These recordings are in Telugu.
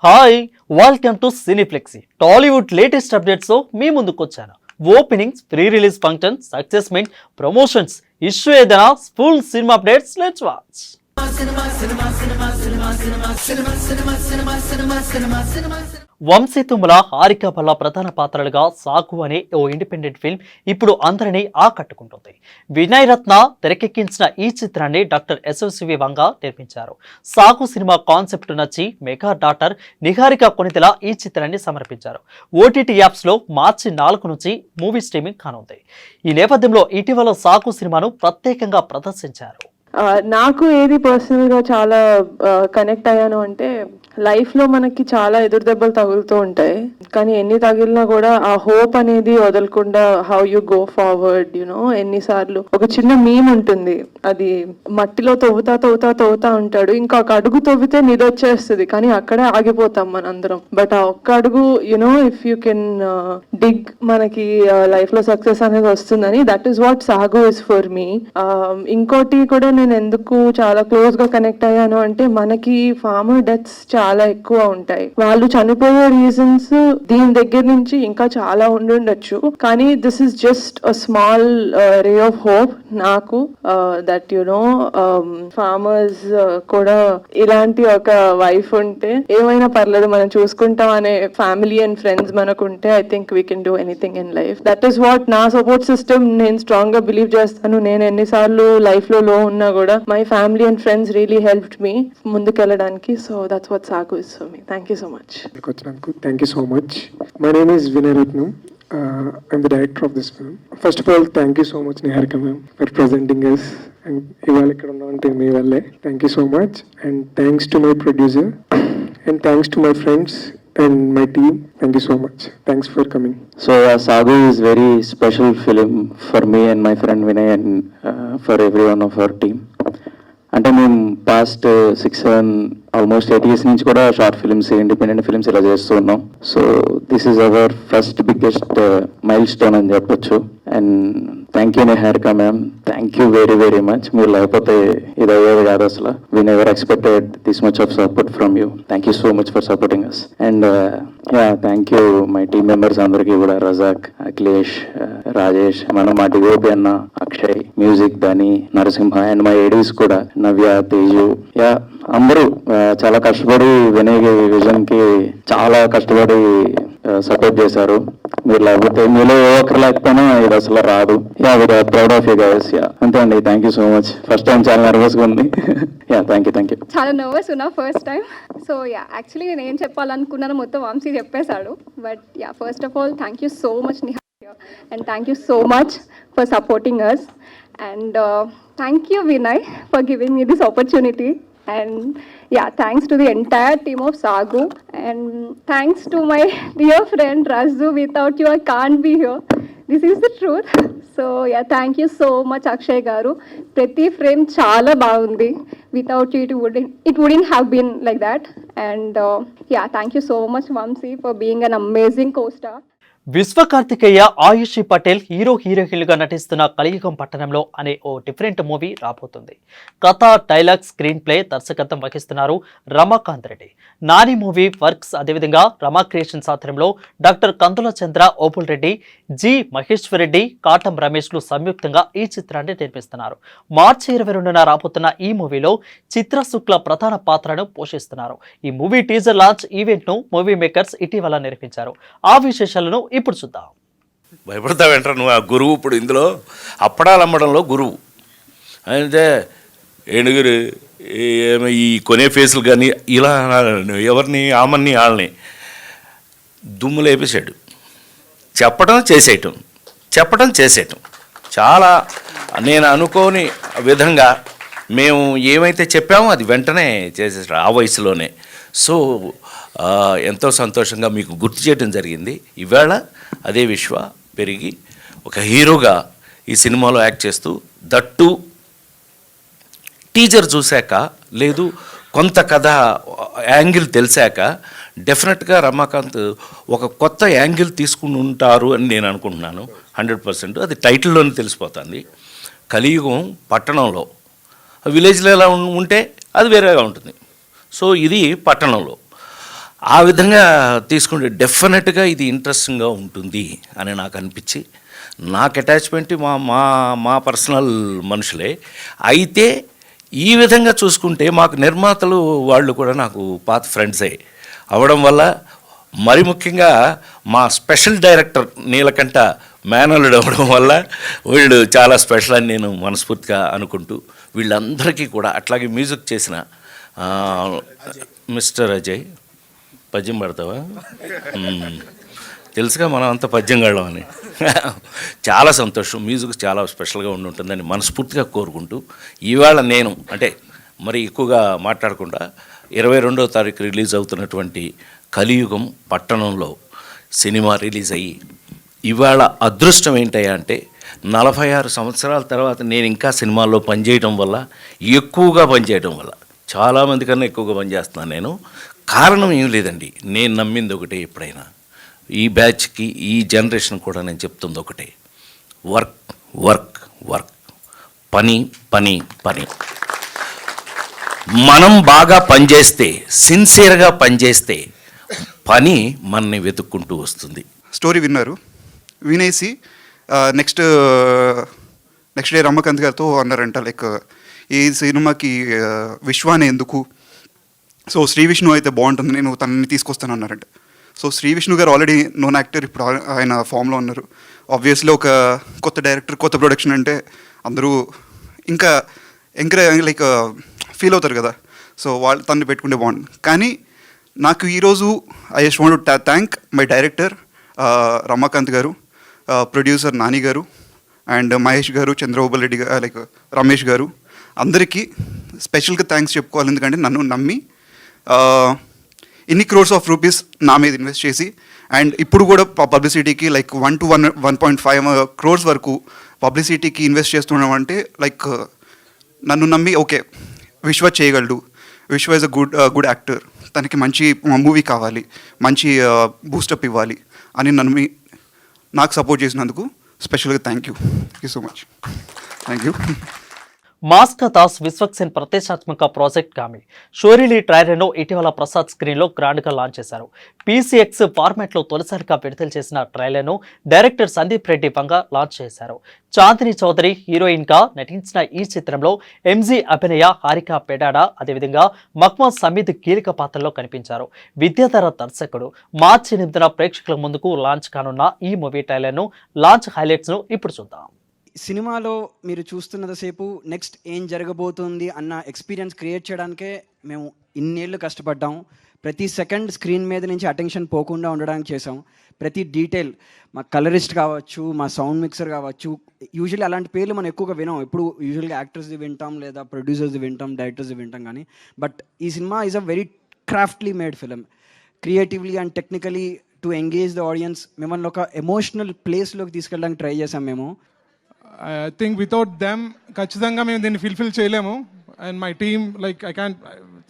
హాయ్, వెల్కమ్ టు సినీఫ్లెక్సీ. టాలీవుడ్ లేటెస్ట్ అప్డేట్స్ మీ ముందుకొచ్చాను. ఓపెనింగ్స్, ప్రీ రిలీజ్ ఫంక్షన్, సక్సెస్మెంట్, ప్రమోషన్స్, ఇష్యూ ఏదైనా ఫుల్ సినిమా updates let's watch. Vamshi Tummala, Harika Bhalla ప్రధాన పాత్రలుగా సాగు అనే ఓ ఇండిపెండెంట్ ఫిల్మ్ ఇప్పుడు అందరినీ ఆకట్టుకుంటుంది. వినయ్ రత్న తెరకెక్కించిన ఈ చిత్రాన్ని డాక్టర్ ఎస్ఎస్వి వంగ నిర్మించారు. సాగు సినిమా కాన్సెప్ట్ నచ్చి మెగా డాటర్ నిహారిక కొనితెల ఈ చిత్రాన్ని సమర్పించారు. ఓటీటీ యాప్స్ లో మార్చి 4 నుంచి మూవీ స్ట్రీమింగ్ కానుంది. ఈ నేపథ్యంలో ఇటీవల సాగు సినిమాను ప్రత్యేకంగా ప్రదర్శించారు. నాకు ఏది పర్సనల్ గా చాలా కనెక్ట్ అయ్యాను అంటే, లైఫ్ లో మనకి చాలా ఎదురు దెబ్బలు తగులుతూ ఉంటాయి, కానీ ఎన్ని తగిలినా కూడా ఆ హోప్ అనేది వదలకుండా హౌ యు గో ఫార్వర్డ్ ఎన్నిసార్లు ఒక చిన్న మీమ్ ఉంటుంది, అది మట్టిలో తవ్వుతా ఉంటాడు, ఇంకొక అడుగు తవ్వితే నిదొచ్చేస్తుంది, కానీ అక్కడే ఆగిపోతాం మనందరం. బట్ ఆ ఒక్క అడుగు ఇఫ్ యూ కెన్ డిగ్, మనకి లైఫ్ లో సక్సెస్ అనేది వస్తుందని. That is what Saagu is for మీ. ఇంకోటి కూడా నేను ఎందుకు చాలా క్లోజ్ గా కనెక్ట్ అయ్యాను అంటే, మనకి ఫార్మర్ డెత్స్ చాలా ఎక్కువ ఉంటాయి. వాళ్ళు చనిపోయే రీజన్స్ దీని దగ్గర నుంచి ఇంకా చాలా ఉండుండొచ్చు, కానీ this is just a small ray of hope నాకు, దట్ ఫార్మర్స్ కూడా ఇలాంటి ఒక వైఫ్ ఉంటే ఏమైనా పర్లేదు, మనం చూసుకుంటాం అనే ఫ్యామిలీ అండ్ ఫ్రెండ్స్ మనకుంటే, I think we can do anything in life. That is what నా సపోర్ట్ సిస్టమ్. నేను స్ట్రాంగ్ గా బిలీవ్ చేస్తాను. నేను ఎన్నిసార్లు లైఫ్ లో ఉన్నా కూడా my family and friends really helped me ముందుకెళ్ళడానికి. So that's what Saagu is for me. Thank you so much. Thank you so much. My name is Vinay Ratnam. I'm the director of this film. First of all, thank you so much Niharika ma'am for presenting us. And ivala ikkada unnante mee valle. Thank you so much. And thanks to my producer and thanks to my friends and my team. Thank you so much. Thanks for coming. So Sagu is very special film for me and my friend Vinay and for everyone of our team. అంటే మేము పాస్ట్ 6-7 ఆల్మోస్ట్ 8 years నుంచి కూడా షార్ట్ ఫిల్మ్స్, ఇండిపెండెంట్ ఫిల్మ్స్ ఇలా చేస్తూ ఉన్నాం. So this is our first biggest milestone అని చెప్పొచ్చు. And thank you Niharika ma'am, thank you very very much. మీరు లేకపోతే ఇది అయ్యేది కాదు అసలు. We never expected this much of support from you. Thank you so much for supporting us. And thank you my team members అందరికీ కూడా, రజాక్, అఖిలేష్, రాజేష్, మా డిఓపి అన్న, Akshay, music Dhani, Narasimha, and my ADs కూడా నవ్య, తేజు, అందరూ చాలా కష్టపడి వినయ్ విజన్ కి చాలా కష్టపడి సపోర్ట్ చేశారు. మీరు లేకపోతే, మీలో ఏ ఒక్కరు లేకపోయినా ఇది అసలు రాదు. Proud of you guys. అంతే అండి. Thank you so much. First time చాలా నర్వస్ గా ఉంది. Thank you. చాలా నర్వస్ ఉన్నా ఫస్ట్ టైం. సో యాక్చువల్లీ నేను ఏం చెప్పాలనుకున్నాను మొత్తం వంశీ చెప్పేశాడు. But first of all thank you so much Niharika, and thank you so much for supporting us. And thank you Vinay for giving me this opportunity. And thanks to the entire team of Sagu, and thanks to my dear friend Razu. Without you I can't be here. This is the truth. So thank you so much Akshay garu. Prati frame chala baagundi. Without you it wouldn't have been like that. And thank you so much Vamsi for being an amazing co-star. Vishwakarthikeya, Ayushi Patel హీరోయిన్లుగా నటిస్తున్న కలియుగం పట్టణంలో అనే ఓ డిఫరెంట్ మూవీ రాబోతుంది. కథ, డైలాగ్, స్క్రీన్ ప్లే, దర్శకత్వం వహిస్తున్నారు రమాకాంత్ రెడ్డి. నాని మూవీ వర్క్స్, అదేవిధంగా రమా క్రియేషన్స్ ఆధ్వర్యంలో డాక్టర్ కందుల చంద్ర, ఓపుల్ రెడ్డి, జి మహేశ్వర్ రెడ్డి, కాటం రమేష్లు సంయుక్తంగా ఈ చిత్రాన్ని నిర్మిస్తున్నారు. మార్చి 22న రాబోతున్న ఈ మూవీలో చిత్రశుక్ల ప్రధాన పాత్రను పోషిస్తున్నారు. ఈ మూవీ టీజర్ లాంచ్ ఈవెంట్ ను మూవీ మేకర్స్ ఇటీవల నిర్వహించారు. ఆ విశేషాలను ఇప్పుడు చూద్దాం. భయపడతావేంట్రా నువ్వు? ఆ గురువు ఇప్పుడు ఇందులో అప్పడాలు అమ్మడంలో గురువు అయితే ఏనుగురు ఈ కొనే ఫేసులు కానీ ఇలా ఎవరిని ఆమన్ని వాళ్ళని దుమ్ము లేపేసాడు. చెప్పడం చేసేయటం చాలా నేను అనుకోని విధంగా మేము ఏమైతే చెప్పామో అది వెంటనే చేసేసాడు ఆ వయసులోనే. సో ఎంతో సంతోషంగా మీకు గుర్తు చేయడం జరిగింది. ఈవేళ అదే విశ్వ పెరిగి ఒక హీరోగా ఈ సినిమాలో యాక్ట్ చేస్తూ, దట్టు టీజర్ చూశాక, లేదు కొంత కథ యాంగిల్ తెలిసాక డెఫినెట్గా రమాకాంత్ ఒక కొత్త యాంగిల్ తీసుకుని ఉంటారు అని నేను అనుకుంటున్నాను. 100% అది టైటిల్లోనే తెలిసిపోతుంది. కలియుగం పట్టణంలో, విలేజ్లో ఎలా ఉంటే అది వేరేగా ఉంటుంది. సో ఇది పట్టణంలో ఆ విధంగా తీసుకుంటే డెఫినెట్గా ఇది ఇంట్రెస్టింగ్గా ఉంటుంది అని నాకు అనిపించి, నాకు అటాచ్మెంట్ మా మా మా పర్సనల్ మనుషులే. అయితే ఈ విధంగా చూసుకుంటే మాకు నిర్మాతలు వాళ్ళు కూడా నాకు పాత ఫ్రెండ్సే అవడం వల్ల, మరి ముఖ్యంగా మా స్పెషల్ డైరెక్టర్ నీలకంఠ మేనల్లుడు అవ్వడం వల్ల వీళ్ళు చాలా స్పెషల్ అని నేను మనస్ఫూర్తిగా అనుకుంటూ, వీళ్ళందరికీ కూడా అట్లాగే మ్యూజిక్ చేసిన మిస్టర్ అజయ్, పద్యం పడతావా? తెలుసుగా మనం అంత పద్యం గళ్ళం అని. చాలా సంతోషం, మ్యూజిక్ చాలా స్పెషల్గా ఉంటుందని మనస్ఫూర్తిగా కోరుకుంటూ, ఇవాళ నేను అంటే మరి ఎక్కువగా మాట్లాడకుండా 22వ తారీఖు రిలీజ్ అవుతున్నటువంటి కలియుగం పట్టణంలో సినిమా రిలీజ్ అయ్యి, ఇవాళ అదృష్టం ఏంటయ్యా అంటే 46 సంవత్సరాల తర్వాత నేను ఇంకా సినిమాల్లో పనిచేయడం వల్ల, ఎక్కువగా పనిచేయడం వల్ల, చాలామంది కన్నా ఎక్కువగా పనిచేస్తున్నాను నేను. కారణం ఏం లేదండి, నేను నమ్మింది ఒకటే. ఎప్పుడైనా ఈ బ్యాచ్కి, ఈ జనరేషన్ కూడా నేను చెప్తుంది ఒకటే, వర్క్ వర్క్ వర్క్, పని పని పని. మనం బాగా పనిచేస్తే, సిన్సియర్గా పనిచేస్తే పని మనని వెతుక్కుంటూ వస్తుంది. స్టోరీ వినేసి నెక్స్ట్ డే రమాకాంత్ గారితో అన్నారంట, లైక్ ఈ సినిమాకి విశ్వానే ఎందుకు, సో శ్రీ విష్ణు అయితే బాగుంటుంది, నేను తనని తీసుకొస్తాను అన్నారంట. సో శ్రీ విష్ణు గారు ఆల్రెడీ నోన్ యాక్టర్, ఇప్పుడు ఆయన ఫామ్లో ఉన్నారు. ఆబ్వియస్లీ ఒక కొత్త డైరెక్టర్, కొత్త ప్రొడక్షన్ అంటే అందరూ ఇంకా ఎంకరేజ్ లైక్ ఫీల్ అవుతారు కదా. సో వాళ్ళు తనని పెట్టుకుంటే బాగుంది. కానీ నాకు ఈరోజు I just want to thank my director Ramakanth garu, producer Nani గారు, అండ్ మహేష్ గారు, చంద్రబాబు రెడ్డి గారు, లైక్ రమేష్ గారు, అందరికీ స్పెషల్గా థ్యాంక్స్ చెప్పుకోవాలి. ఎందుకంటే నన్ను నమ్మి ఇన్ని క్రోర్స్ ఆఫ్ రూపీస్ నా మీద ఇన్వెస్ట్ చేసి, అండ్ ఇప్పుడు కూడా పబ్లిసిటీకి లైక్ 1 to 1.5 crores వరకు పబ్లిసిటీకి ఇన్వెస్ట్ చేస్తున్నాం అంటే, లైక్ నన్ను నమ్మి ఓకే విశ్వ చేయగలడు, విశ్వ ఇస్ అ గుడ్ యాక్టర్, తనకి మంచి మూవీ కావాలి, మంచి బూస్టప్ ఇవ్వాలి అని నన్ను నాకు సపోర్ట్ చేసినందుకు స్పెషల్గా thank you so much. Thank you. Mass కథాస్ విశ్వక్సేన్ ప్రతిష్టాత్మక ప్రాజెక్ట్ గామి షోరీలీ ట్రైలర్ను ఇటీవల ప్రసాద్ స్క్రీన్లో గ్రాండ్గా లాంచ్ చేశారు. PCX ఫార్మాట్లో తొలిసారిగా విడుదల చేసిన ట్రైలర్ను డైరెక్టర్ సందీప్ రెడ్డి వంగ లాంచ్ చేశారు. చాందిని చౌదరి హీరోయిన్గా నటించిన ఈ చిత్రంలో MG అభినయ, హారిక పెడాడ, అదేవిధంగా మక్మద్ సమీద్ కీలక పాత్రలో కనిపించారు. విద్యాధర దర్శకుడు. మార్చి 8న ప్రేక్షకుల ముందుకు లాంచ్ కానున్న ఈ మూవీ ట్రైలర్ను, లాంచ్ హైలైట్స్ను ఇప్పుడు చూద్దాం. సినిమాలో మీరు చూస్తున్నదసేపు నెక్స్ట్ ఏం జరగబోతుంది అన్న ఎక్స్పీరియన్స్ క్రియేట్ చేయడానికే మేము ఇన్నేళ్ళు కష్టపడ్డాం. ప్రతి సెకండ్ స్క్రీన్ మీద నుంచి అటెన్షన్ పోకుండా ఉండడానికి చేసాం. ప్రతి డీటెయిల్, మా కలరిస్ట్ కావచ్చు, మా సౌండ్ మిక్సర్ కావచ్చు, యూజువల్లీ అలాంటి పేర్లు మనం ఎక్కువగా వినాం. ఎప్పుడు యూజువల్గా యాక్టర్స్ది వింటాం, లేదా ప్రొడ్యూసర్స్ది వింటాం, డైరెక్టర్స్ది వింటాం. కానీ బట్ ఈ సినిమా is a very craftly made film, creatively and technically to engage the audience. మిమ్మల్ని ఒక ఎమోషనల్ ప్లేస్లోకి తీసుకెళ్ళడానికి ట్రై చేసాం మేము. ఐ థింక్ వితౌట్ దెమ్ ఖచ్చితంగా మేము దీన్ని ఫుల్ఫిల్ చేయలేము. అండ్ మై టీమ్ లైక్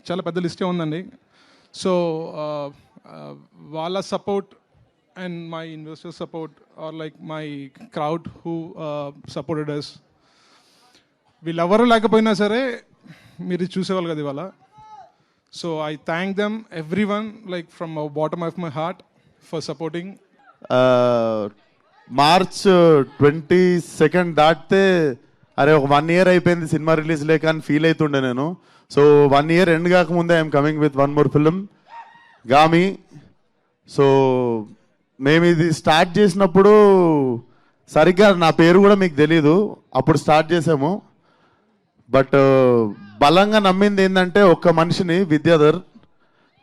చాలా పెద్ద లిస్టే ఉందండి. సో వాళ్ళ support and my investor support or like my crowd who supported us, వీళ్ళెవరూ లేకపోయినా సరే మీరు చూసేవాళ్ళు కదా ఇవాళ. So I thank them everyone, like from bottom of my heart for supporting. March 22 దాటితే అరే ఒక 1 year అయిపోయింది సినిమా రిలీజ్ లేక అని ఫీల్ అవుతుండే నేను. సో 1 year ఎండ్ కాకముందే I'm coming with 1 more film, Gaami. So మేము ఇది స్టార్ట్ చేసినప్పుడు సరిగ్గా నా పేరు కూడా మీకు తెలీదు, అప్పుడు స్టార్ట్ చేసాము. బట్ బలంగా నమ్మింది ఏంటంటే ఒక్క మనిషిని, Vidyadhar.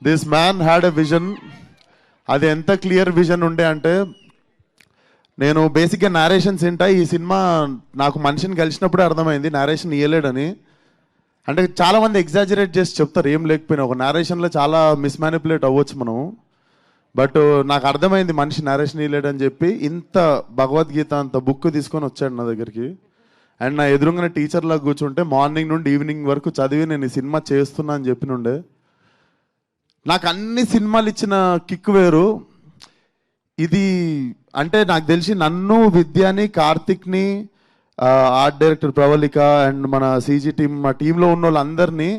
This man had a vision. అది ఎంత క్లియర్ విజన్ ఉండే అంటే, నేను బేసిక్గా నారేషన్స్ ఏంటా, ఈ సినిమా నాకు మనిషిని కలిసినప్పుడే అర్థమైంది నారేషన్ ఇయ్యలేడని. అంటే చాలామంది ఎగ్జాజరేట్ చేసి చెప్తారు ఏం లేకపోయినా, ఒక నారేషన్లో చాలా మిస్మానిపులేట్ అవ్వచ్చు మనము. బట్ నాకు అర్థమైంది మనిషి నారేషన్ ఇయ్యలేడని చెప్పి, ఇంత భగవద్గీత అంత బుక్ తీసుకొని వచ్చాడు నా దగ్గరికి. అండ్ నా ఎదురుగానే టీచర్లాగా కూర్చుంటే మార్నింగ్ నుండి ఈవినింగ్ వరకు చదివి నేను ఈ సినిమా చేస్తున్నా అని చెప్పినుండే. నాకు అన్ని సినిమాలు ఇచ్చిన కిక్ వేరు. ఇది అంటే నాకు తెలిసి నన్ను, విద్యాని, కార్తిక్ని, ఆర్ట్ డైరెక్టర్ ప్రవళిక అండ్ మన సీజీ టీమ్, మా టీంలో ఉన్న వాళ్ళందరినీ,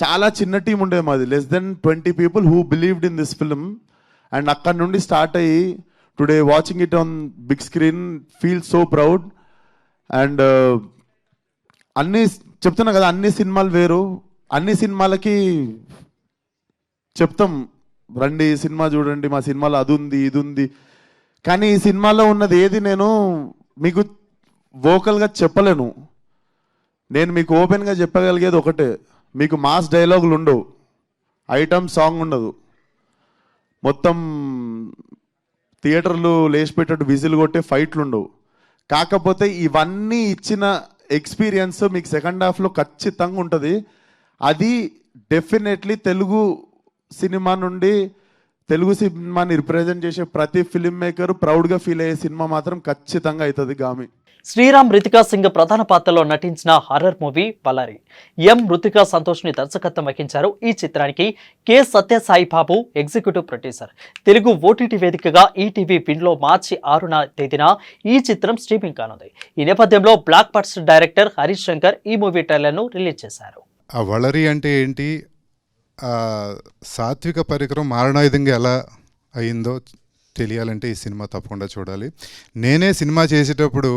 చాలా చిన్న టీం ఉండేది మాది, less than 20 people who believed in this film. And అక్కడ నుండి స్టార్ట్ అయ్యి today watching it on big screen feel so proud. And అన్ని చెప్తున్నా కదా, అన్ని సినిమాలు వేరు. అన్ని సినిమాలకి చెప్తాం రండి సినిమా చూడండి, మా సినిమాలో అది ఉంది ఇది ఉంది, కానీ ఈ సినిమాలో ఉన్నది ఏది నేను మీకు వోకల్గా చెప్పలేను. నేను మీకు ఓపెన్గా చెప్పగలిగేది ఒకటే, మీకు మాస్ డైలాగులు ఉండవు, ఐటమ్ సాంగ్ ఉండదు, మొత్తం థియేటర్లు లేచిపెట్టేట్టు విజిల్ కొట్టే ఫైట్లు ఉండవు. కాకపోతే ఇవన్నీ ఇచ్చిన ఎక్స్పీరియన్స్ మీకు సెకండ్ హాఫ్లో ఖచ్చితంగా ఉంటుంది. అది డెఫినెట్లీ తెలుగు సినిమా నుండి, తెలుగు సినిమాని రిప్రజెంట్ చేసే ప్రతి ఫిల్మ్ మేకర్ ప్రౌడ్గా ఫీల్ అయ్యే సినిమా మాత్రం ఖచ్చితంగా అవుతుంది గామి. శ్రీరామ్ రితికా సింగ్ ప్రధాన పాత్రలో నటించిన హారర్ మూవీ బలారి. రుతికా సంతోష్ని దర్శకత్వం వహించారు. ఈ చిత్రానికి కె సత్యసాయి బాబు ఎగ్జిక్యూటివ్ ప్రొడ్యూసర్. తెలుగు ఓటీటీ వేదికగా ఈటీవీ విన్లో మార్చి 6వ తేదీన ఈ చిత్రం స్ట్రీమింగ్ కానుంది. ఈ నేపథ్యంలో block buster director Harish Shankar ఈ మూవీ ట్రైలర్ను రిలీజ్ చేశారు. ఆ వలరి అంటే ఏంటి, సాత్విక పరికరం మారణాయుధంగా ఎలా అయిందో తెలియాలంటే ఈ సినిమా తప్పకుండా చూడాలి. నేనే సినిమా చేసేటప్పుడు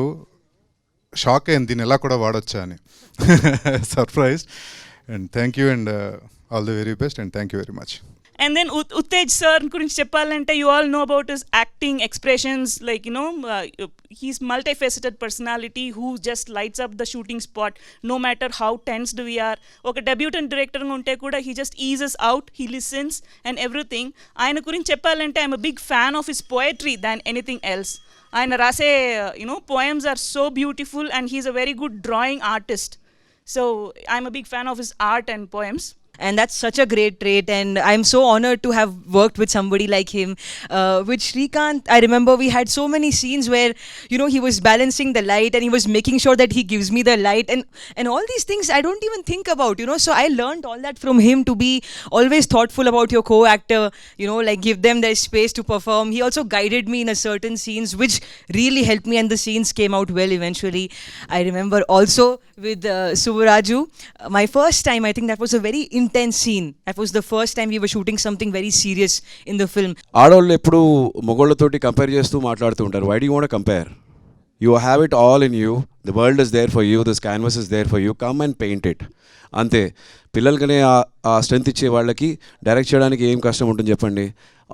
షాక్ అయ్యింది, దీన్ని ఎలా కూడా వాడొచ్చా అని. Surprise. And thank you and all the very best and thank you very much. And then Uttej sir gurinchi cheppalante, you all know about his acting expressions, like, you know, he's multifaceted personality who just lights up the shooting spot no matter how tensed we are. Oka debutant director ga unte kuda he just eases out, he listens and everything. Ayana gurinchi cheppalante, I'm a big fan of his poetry than anything else. Ayana rase, you know, poems are so beautiful and he's a very good drawing artist. So I'm a big fan of his art and poems. And that's such a great trait, and I'm so honored to have worked with somebody like him. With Srikanth, I remember we had so many scenes where, you know, he was balancing the light and he was making sure that he gives me the light, and all these things I don't even think about, you know. So I learned all that from him, to be always thoughtful about your co-actor, you know, like give them their space to perform. He also guided me in a certain scenes which really helped me, and the scenes came out well eventually. I remember also with Suvaraju, my first time, I think that was a very intense scene. That was the first time we were shooting something very serious in the film. ఆడవాళ్ళు ఎప్పుడు మొగోళ్ళతోటి కంపేర్ చేస్తూ మాట్లాడుతూ ఉంటారు. Why do want compare? You have it all in you, the world is there for you, this canvas is there for you, come and paint it. అంతే. పిల్లలకనే ఆ స్ట్రెంత్ ఇచ్చే వాళ్ళకి డైరెక్ట్ చేయడానికి ఏం కష్టం ఉంటుంది చెప్పండి.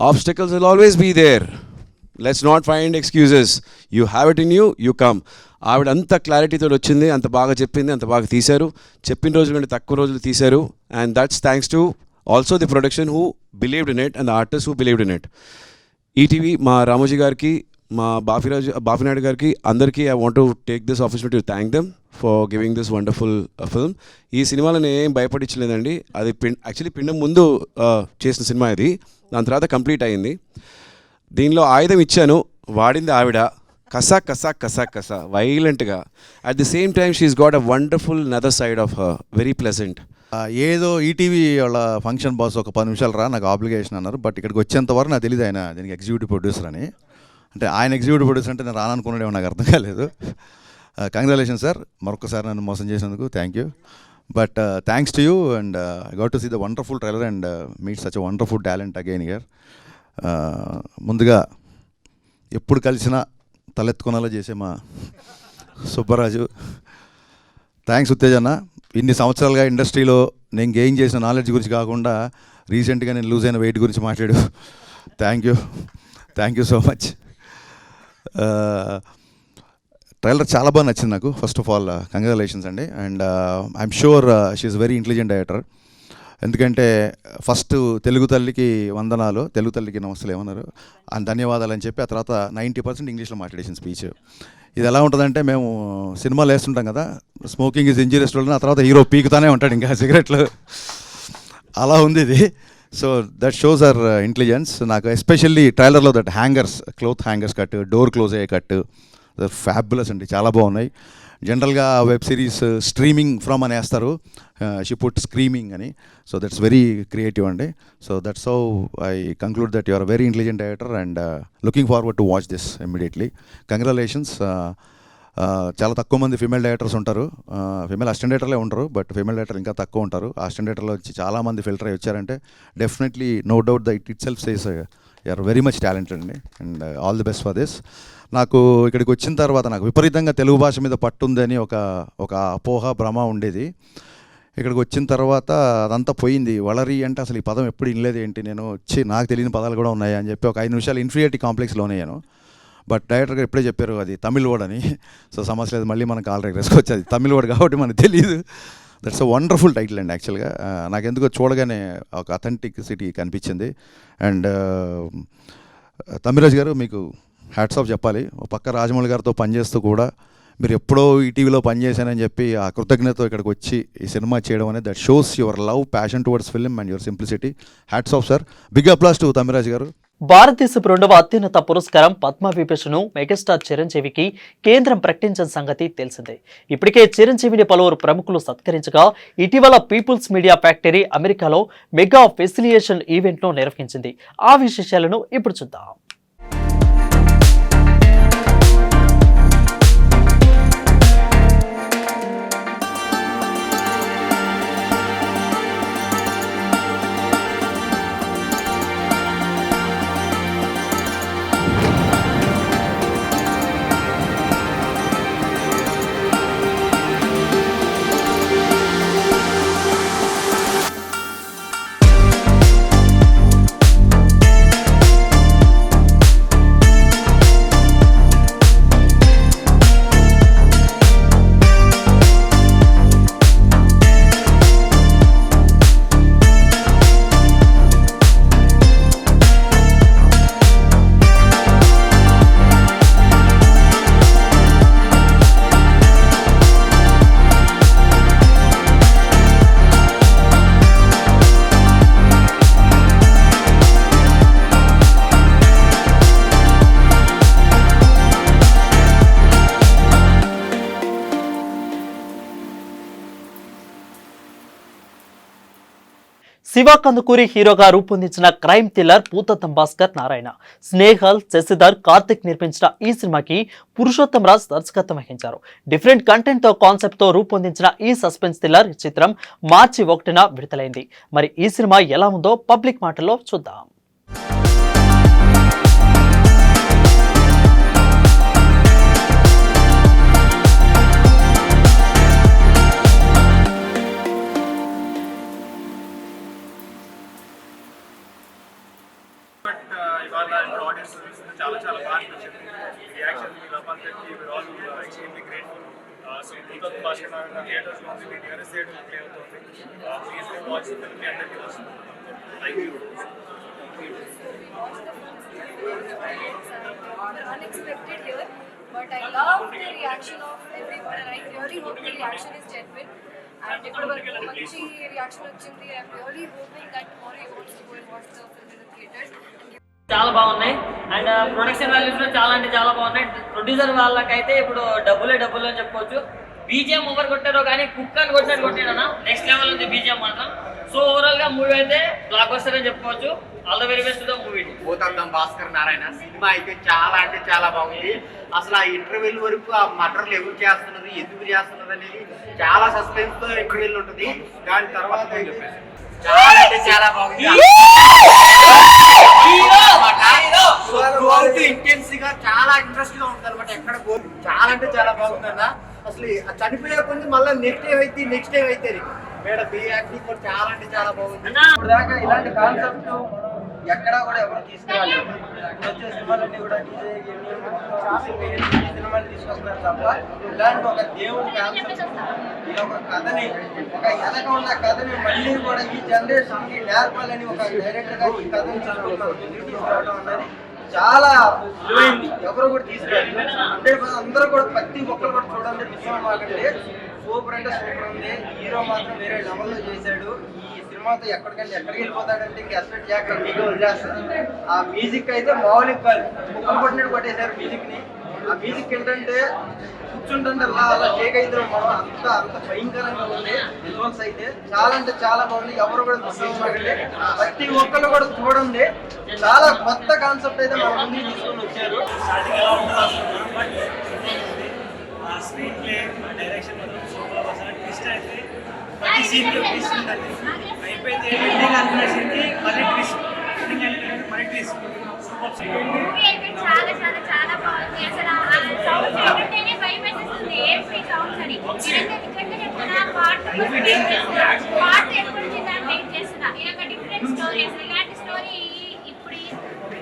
Obstacles will always be there. Let's not find excuses. You have it in you, you come. ఆవిడ అంత క్లారిటీతో వచ్చింది, అంత బాగా చెప్పింది, అంత బాగా తీశారు. చెప్పిన రోజుల కంటే తక్కువ రోజులు తీశారు. And that's thanks to also the production who believed in it and the artist who believed in it. ETV, మా రామోజీ గారికి, మా బాపినాయుడు గారికి, అందరికీ I want to take this opportunity to thank them for giving this wonderful film. ఈ సినిమాలో నేను ఏం భయపడించలేదండి. అది యాక్చువల్లీ పిండం ముందు చేసిన సినిమా ఇది, దాని తర్వాత కంప్లీట్ అయింది. దీనిలో ఆయుధం ఇచ్చాను, వాడింది ఆవిడ. కసా కసా కసా కసా వైలెంట్గా. At the same time she's got a wonderful other side of her, very pleasant. ఏదో ఈటీవీ వాళ్ళ ఫంక్షన్ బాస్ ఒక 10 నిమిషాలు రా, నాకు ఆబ్లిగేషన్ అన్నారు. బట్ ఇక్కడికి వచ్చేంత వరకు నాకు తెలియదు ఆయన దీనికి ఎగ్జిక్యూటివ్ ప్రొడ్యూసర్ అని. అంటే ఆయన ఎగ్జిక్యూటివ్ ప్రొడ్యూసర్ అంటే నేను రాననుకున్నాడేమో, నాకు అర్థం కాలేదు. కంగ్రాచులేషన్ సార్, మరొకసారి నన్ను మోసం చేసినందుకు thank you. But thanks to you and I got to see the wonderful trailer and meet such a wonderful talent again here. ముందుగా ఎప్పుడు కలిసినా తలెత్తుకునేలా చేసే మా సుబ్బరాజు, థ్యాంక్స్ ఉత్తేజ్ అన్న. ఇన్ని సంవత్సరాలుగా ఇండస్ట్రీలో నేను గెయిన్ చేసిన నాలెడ్జ్ గురించి కాకుండా రీసెంట్గా నేను లూజ్ అయిన వెయిట్ గురించి మాట్లాడు. Thank you so much. Trailer చాలా బాగా నచ్చింది నాకు. ఫస్ట్ ఆఫ్ ఆల్ కంగ్రాచులేషన్స్ అండి. And I'm sure she's very intelligent director. ఎందుకంటే ఫస్ట్ తెలుగు తల్లికి వందనాలు, తెలుగు తల్లికి నమస్తలు ఏమన్నారు అని ధన్యవాదాలు అని చెప్పి, ఆ తర్వాత 90% ఇంగ్లీష్లో మాట్లాడేసిన స్పీచ్. ఇది ఎలా ఉంటుందంటే, మేము సినిమాలు వేస్తుంటాం కదా, స్మోకింగ్ ఈజ్ ఇంజూరియస్ టు, ఆ తర్వాత హీరో పీకుతానే ఉంటాడు ఇంకా సిగరెట్లు, అలా ఉంది ఇది. So that shows our intelligence. నాకు ఎస్పెషల్లీ ట్రైలర్లో that hangers, cloth hangers cut, door close అయ్యే కట్, ఫ్యాబులస్ అండి, చాలా బాగున్నాయి. జనరల్గా వెబ్ సిరీస్ స్ట్రీమింగ్ ఫ్రమ్ అని వేస్తారు, షీ పుట్ స్క్రీమింగ్ అని. సో దట్స్ వెరీ క్రియేటివ్ అండి. So that's how I conclude that you are very intelligent director and looking forward to watch this immediately. Congratulations. చాలా తక్కువ మంది ఫీమేల్ డైరెక్టర్స్ ఉంటారు, ఫీమేల్ అసిస్టెంట్ డైరెక్టర్లే ఉంటారు, బట్ ఫీమేల్ డైరెక్టర్ ఇంకా తక్కువ ఉంటారు. అసిస్టెంట్ డైరెక్టర్లో వచ్చి చాలామంది ఫిల్టర్ అయ్యి వచ్చారంటే definitely no doubt the itself says you are very much talented అండి and all the best for this. నాకు ఇక్కడికి వచ్చిన తర్వాత నాకు విపరీతంగా తెలుగు భాష మీద పట్టుందని ఒక అపోహ భ్రమ ఉండేది. ఇక్కడికి వచ్చిన తర్వాత అదంతా పోయింది. వలరి అంటే అసలు ఈ పదం ఎప్పుడు వినలేదు ఏంటి, నేను వచ్చి నాకు తెలియని పదాలు కూడా ఉన్నాయి అని చెప్పి ఒక 5 నిమిషాలు ఇన్ఫీరియారిటీ కాంప్లెక్స్ లోనయ్యాను. బట్ డైరెక్టర్ గారు ఎప్పుడే చెప్పారు అది తమిళ్ వర్డ్ అని. సో సమస్య లేదు, మళ్ళీ మనకు ఆల్రెడీ వేసుకోవచ్చు, అది తమిళ్ వర్డ్ కాబట్టి మనకు తెలియదు. దట్స్ అ వండర్ఫుల్ టైటిల్ అండి. యాక్చువల్గా నాకు ఎందుకో చూడగానే ఒక అథెంటిసిటీ కనిపించింది. అండ్ తమిళరాజు గారు మీకు హ్యాట్స్ ఆఫ్ చెప్పాలి. ఒక పక్క రాజమౌళి గారితో పనిచేస్తూ కూడా మీరు ఎప్పుడో ఈటీవీలో పనిచేశానని చెప్పి ఆ కృతజ్ఞతతో ఇక్కడికి వచ్చి ఈ సినిమా చేయడం అనేది that shows your love, passion towards film and your simplicity. Hats off sir. Big applause to Tamilraju garu. భారతదేశపు 2వ అత్యున్నత పురస్కారం పద్మవిభూషణ్ మెగాస్టార్ చిరంజీవికి కేంద్రం ప్రకటించిన సంగతి తెలిసిందే. ఇప్పటికే చిరంజీవిని పలువురు ప్రముఖులు సత్కరించగా ఇటీవల పీపుల్స్ మీడియా ఫ్యాక్టరీ అమెరికాలో మెగా ఫెసిలియేషన్ ఈవెంట్ను నిర్వహించింది. ఆ విశేషాలను ఇప్పుడు చూద్దాం. శివ కందుకూరి హీరోగా రూపొందించిన క్రైమ్ థ్రిల్లర్ భూతద్దం భాస్కర్ నారాయణ, స్నేహల్, శశిధర్, కార్తిక్ నిర్మించిన ఈ సినిమాకి పురుషోత్తం రాజ్ దర్శకత్వం వహించారు. డిఫరెంట్ కంటెంట్ తో కాన్సెప్ట్ తో రూపొందించిన ఈ సస్పెన్స్ థ్రిల్లర్ చిత్రం మార్చి 1న విడుదలైంది. మరి ఈ సినిమా ఎలా ఉందో పబ్లిక్ మాటల్లో చూద్దాం. చాలా బాగా అనిపించింది. Reaction extremely grateful. So Bhoothaddam Bhaskar Narayana థియేటర్స్లో ఉంది, మీ నియరెస్ట్ థియేటర్లో ప్లే అవుతుంది. Please watch the film. మీ అందరికీ వస్తుంది. Thank you. Unexpected here, but I love the reaction of everyone and I really hope the reaction is genuine. And if a మంచి reaction వచ్చింది, I'm really hoping that tomorrow you want to go and watch the film in the theaters. చాలా బాగున్నాయి అండ్ ప్రొడక్షన్ వాల్యూస్ కూడా చాలా అంటే చాలా బాగున్నాయి. ప్రొడ్యూసర్ వాళ్ళకైతే ఇప్పుడు డబ్బులే అని చెప్పుకోవచ్చు. బీజిఎం ఎవరు కొట్టారో కానీ కుక్ అని కొట్టినట్టు కొట్టాడన్నా, నెక్స్ట్ లెవెల్ ఉంది బీజిఎం మాత్రం. సో ఓవరాల్ గా మూవీ అయితే బ్లాక్ బస్టర్ అని చెప్పుకోవచ్చు. All the very best the movie. Bhoothaddam Bhaskar Narayana సినిమా అయితే చాలా అంటే చాలా బాగుంది. అసలు ఆ ఇంటర్వెల్ వరకు ఆ మర్డర్లు ఎవరు చేస్తున్నది, ఎందుకు చేస్తున్నది అనేది చాలా సస్పెన్స్ తో ఇంటర్వెల్ ఉంటుంది. దాని తర్వాత చాలా అంటే చాలా బాగుంది. ఇంటెన్స్ గా చాలా ఇంట్రెస్ట్ గా ఉంటుంది అనమాట. ఎక్కడ చాలా అంటే చాలా బాగుంది అన్న. అసలు చనిపోయే కొంచెం మళ్ళీ నెక్స్ట్ టైం అయితే మేడం మీ యాక్టింగ్ కూడా చాలా అంటే చాలా బాగుంది. ఇప్పుడు దాకా ఇలాంటి కాన్సెప్ట్ ఎక్కడా కూడా ఎవరు తీసుకురాలేదు. ఇప్పుడు వచ్చే సినిమాలన్నీ కూడా సినిమాలు తీసుకొస్తున్నారు తప్ప ఇలాంటి ఒక దేవుడి కాన్సెప్ట్, ఒక కథని, ఒక ఎదక ఉన్న కథని మళ్ళీ కూడా ఈ జనరేషన్ కి నేర్పాలని ఒక డైరెక్టర్ గా ఈ కథని తీసుకురావడం అనేది చాలా విలువైంది. ఎవరు కూడా తీసుకురాలి అంటే అందరూ కూడా ప్రతి ఒక్కరు కూడా చూడాలంటే విషయం మాకంటే సూపర్ అంటే సూపర్ ఉంది. హీరో మాత్రం వేరే లెవెల్లో చేశాడు. ఈ సినిమాతో ఎక్కడికి వెళ్ళిపోతాడంటే ఇంకా ఎక్స్పెక్ట్ చేయక మీకు వదిలేస్తాడు. ఆ మ్యూజిక్ అయితే మామూలుగా కాదు, కొట్టినట్టు కొట్టేశారు మ్యూజిక్ ని. ఆ మ్యూజిక్ ఏంటంటే కూర్చుంటుంటే అలా షేక్ అవుతున్నాం మనం, అంత భయంకరంగా ఉంది. విజువల్స్ అయితే చాలా అంటే చాలా బాగుంది. ఎవరు కూడా మిస్ అవ్వకండి, ప్రతి ఒక్కరు కూడా చూడండి. చాలా కొత్త కాన్సెప్ట్ అయితే మన ముందుకు తీసుకొని వచ్చారు. స్క్రీన్ ప్లే డైరెక్షన్ సూపర్ అసలు ట్విస్ట్ అయితే ప్రతి సీన్లో ట్విస్ట్ ఉంటుంది. అయిపోయింది ఎండింగ్ అనిపించింది, మళ్ళీ ట్విస్ట్ ఎండింగ్ అయిపోయింది, మళ్ళీ ట్విస్ట్. సూపర్ చాలా చాలా చాలా బాగుంది. అసలు ఆ సౌండ్స్ ఏంటంటేనే భయం వేసేస్తుంది. ఏంటి సౌండ్స్ అని నిజంగా చెప్తున్నా. పార్ట్ ఎప్పటి నుంచి దాన్ని వెయిట్ చేస్తున్నా. ఇదొక డిఫరెంట్ స్టోరీ. అసలు ఇలాంటి స్టోరీ ఇప్పుడు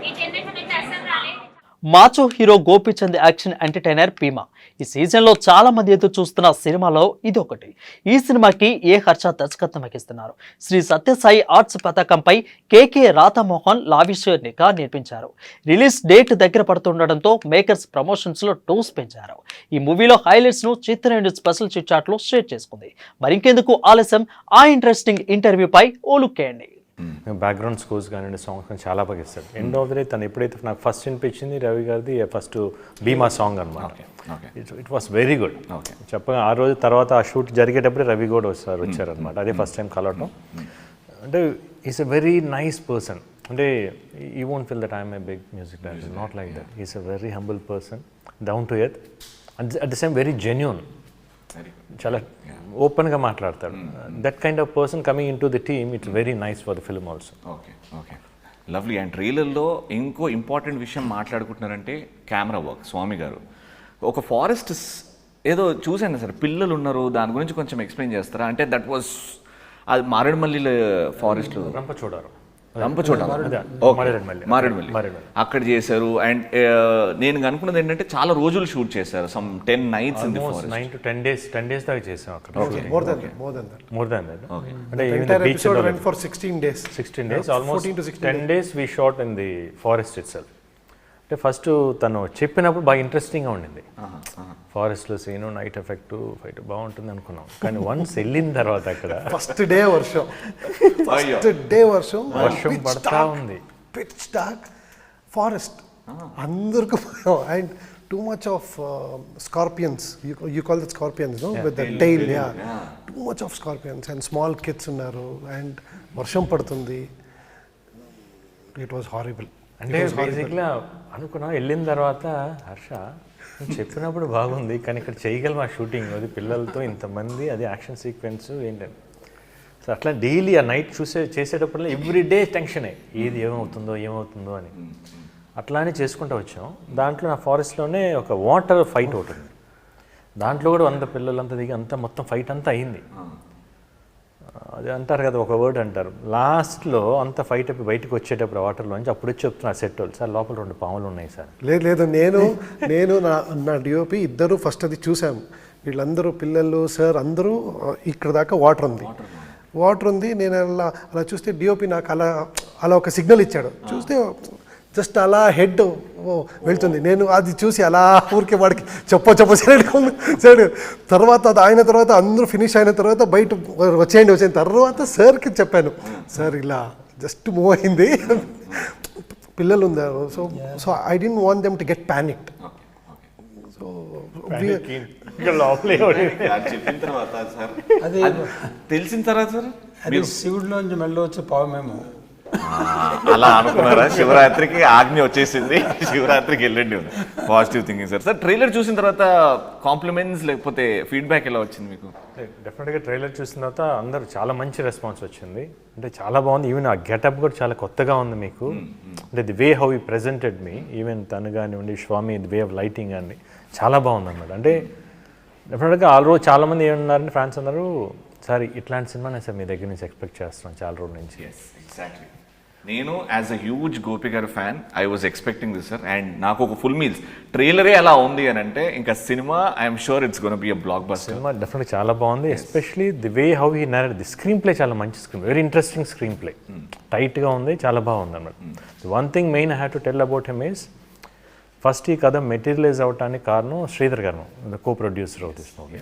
ఈ జనరేషన్ అయితే అసలు రాలేదు. మాచో హీరో గోపీచంద్ యాక్షన్ ఎంటర్టైనర్ భీమా ఈ సీజన్లో చాలా మంది ఎదురు చూస్తున్న సినిమాలో ఇది ఒకటి. ఈ సినిమాకి ఏ హర్ష దర్శకత్వం వహిస్తున్నారు. శ్రీ సత్యసాయి ఆర్ట్స్ పతాకంపై కేకే రాధామోహన్ లావిష్ నిఘా నిర్మించారు. రిలీజ్ డేట్ దగ్గర పడుతుండటంతో మేకర్స్ ప్రమోషన్స్లో టూస్ పెంచారు. ఈ మూవీలో హైలైట్స్ను చిత్ర స్పెషల్ చిట్ చాట్లో షేర్ చేసుకుంది. మరింకెందుకు ఆలస్యం, ఆ ఇంట్రెస్టింగ్ ఇంటర్వ్యూపై ఓ లుక్ వేయండి. బ్యాక్గ్రౌండ్ స్కోర్స్ కానివ్వండి, సాంగ్స్ కానీ చాలా బాగా ఇస్తాడు. ఎండ్ ఆఫ్ ద డే తను ఎప్పుడైతే నాకు ఫస్ట్ వినిపించింది రవి గారిది ఫస్ట్ భీమా సాంగ్ అనమాట. It was very good. చెప్పగా ఆ రోజు తర్వాత ఆ షూట్ జరిగేటప్పుడే రవి కూడా వచ్చారనమాట. అదే ఫస్ట్ టైం కలవటం. అంటే is a very nice person. అంటే you won't feel that I'm a big music director, not like that. Is a very humble person, down to earth, at the same very genuine. చాలా ఓపెన్గా మాట్లాడతాడు. That kind of person coming into the team, it's very nice for the film also. Okay okay lovely. And ట్రైలర్లో ఇంకో ఇంపార్టెంట్ విషయం మాట్లాడుకుంటున్నారంటే కెమెరా వర్క్. స్వామి గారు ఒక ఫారెస్ట్ ఏదో చూశాను సార్, పిల్లలు ఉన్నారు, దాని గురించి కొంచెం ఎక్స్ప్లెయిన్ చేస్తారా? అంటే దట్ వాజ్ అది మారేడుమల్లి ఫారెస్ట్, రంపచోడవరం, మారేడుమల్లి అక్కడ చేశారు. అండ్ నేను అనుకున్నది ఏంటంటే చాలా రోజులు షూట్ చేశారు, some 10 nights in the forest. 9 to 10 days దాకా చేసాం అక్కడ. More than that. అంటే the entire episode went for 16 days. 16 days, almost 14 to 16 10 days we shot in the forest itself. అంటే ఫస్ట్ తను చెప్పినప్పుడు బాగా ఇంట్రెస్టింగ్గా ఉండింది. ఫారెస్ట్లో సీను, నైట్ ఎఫెక్ట్, ఫైట్ బాగుంటుంది అనుకున్నాం. కానీ వన్స్ వెళ్ళిన తర్వాత అక్కడ ఫస్ట్ డే వర్షం పడతా ఉంది. పిచ్ డార్క్ ఫారెస్ట్, అందరికి and too much of scorpions, you call it scorpions, no? With the tail, too much of scorpions and small kids unnaru and varsham padutundi. It was horrible. అంటే బేసిక్గా అనుకున్నా. వెళ్ళిన తర్వాత హర్ష చెప్పినప్పుడు బాగుంది, కానీ ఇక్కడ చేయగలం ఆ షూటింగ్, అది పిల్లలతో ఇంతమంది, అది యాక్షన్ సీక్వెన్స్ ఏంటంటే. సో అట్లా డైలీ ఆ నైట్ చేసేటప్పుడు ఎవ్రీ డే టెన్షనే, ఏది ఏమవుతుందో అని. అట్లానే చేసుకుంటూ వచ్చాం. దాంట్లో నా ఫారెస్ట్లోనే ఒక వాటర్ ఫైట్ ఒకటి ఉంది. దాంట్లో కూడా 100 పిల్లలంతా దిగి అంతా మొత్తం ఫైట్ అంతా అయింది. అది అంటారు కదా, ఒక వర్డ్ అంటారు లాస్ట్లో, అంత ఫైట్ అయిపోయి బయటకు వచ్చేటప్పుడు వాటర్లోంచి అప్పుడు వచ్చి చెప్తున్నారు సెట్ వాళ్ళు, సార్ లోపల 2 పాములు ఉన్నాయి సార్. లేదు నేను నా డిఓపి ఇద్దరు ఫస్ట్ అది చూసాము. వీళ్ళందరూ పిల్లలు సార్ అందరూ ఇక్కడ దాకా వాటర్ ఉంది. నేను అలా చూస్తే డిఓపి నాకు అలా ఒక సిగ్నల్ ఇచ్చాడు. చూస్తే జస్ట్ అలా హెడ్ వెళ్తుంది. నేను అది చూసి అలా ఊరికే వాడికి సైడ్ తర్వాత అది అయిన తర్వాత అందరూ ఫినిష్ అయిన తర్వాత బయట వచ్చేయండి తర్వాత సార్కి చెప్పాను, సార్ ఇలా జస్ట్ మూవ్ అయింది, పిల్లలు ఉన్నారు. So I don't want them to get panicked. So తెలిసిన తర్వాత సార్ అది శివుడిలోంచి మెల్ల వచ్చే పావమేమో అలా అనుకున్నారా? శివరాత్రికి ఆజ్ఞ వచ్చేసింది, శివరాత్రికి వెళ్ళండి. Positive thinking sir. ట్రైలర్ చూసిన తర్వాత కాంప్లిమెంట్స్ లేకపోతే ఫీడ్బ్యాక్ ఎలా వచ్చింది మీకు? డెఫినెట్గా ట్రైలర్ చూసిన తర్వాత అందరూ చాలా మంచి రెస్పాన్స్ వచ్చింది. అంటే చాలా బాగుంది. ఈవెన్ ఆ గెటప్ కూడా చాలా కొత్తగా ఉంది మీకు. అంటే ది వే హౌ ఈ ప్రెజెంటెడ్ మీ, ఈవెన్ తను కానివ్వండి, స్వామి ది వే ఆఫ్ లైటింగ్ అండి, చాలా బాగుంది అన్నమాట. అంటే డెఫినెట్గా ఆ రోజు చాలామంది ఏమన్నారంటే ఫ్యాన్స్ అన్నారు, సార్ ఇట్లాంటి సినిమానే సార్ మీ దగ్గర నుంచి ఎక్స్పెక్ట్ చేస్తున్నాం చాలా రోజుల నుంచి. ఎగ్జాక్ట్లీ. నేను యాజ్ అ హ్యూజ్ గోపి గారు fan, I was expecting this sir. And నాకు ఒక ఫుల్ మీల్స్ ట్రైలరే అలా ఉంది అని అంటే ఇంకా cinema I'm sure it's gonna be a block buster. Cinema డెఫినెట్గా చాలా బాగుంది. Especially the way how he narrate, the screen play చాలా మంచి screen, very interesting screen play, టైట్గా ఉంది, చాలా బాగుంది అన్నమాట. One thing main I have to tell about him is, first ఈ కథ మెటీరియలైజ్ అవడానికి కారణం శ్రీధర్ గారు, co producer of this movie.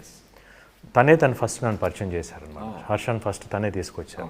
తను ఫస్ట్ నన్ను పరిచయం చేశారన్నమాట. హర్షన్ ఫస్ట్ తనే తీసుకొచ్చారు.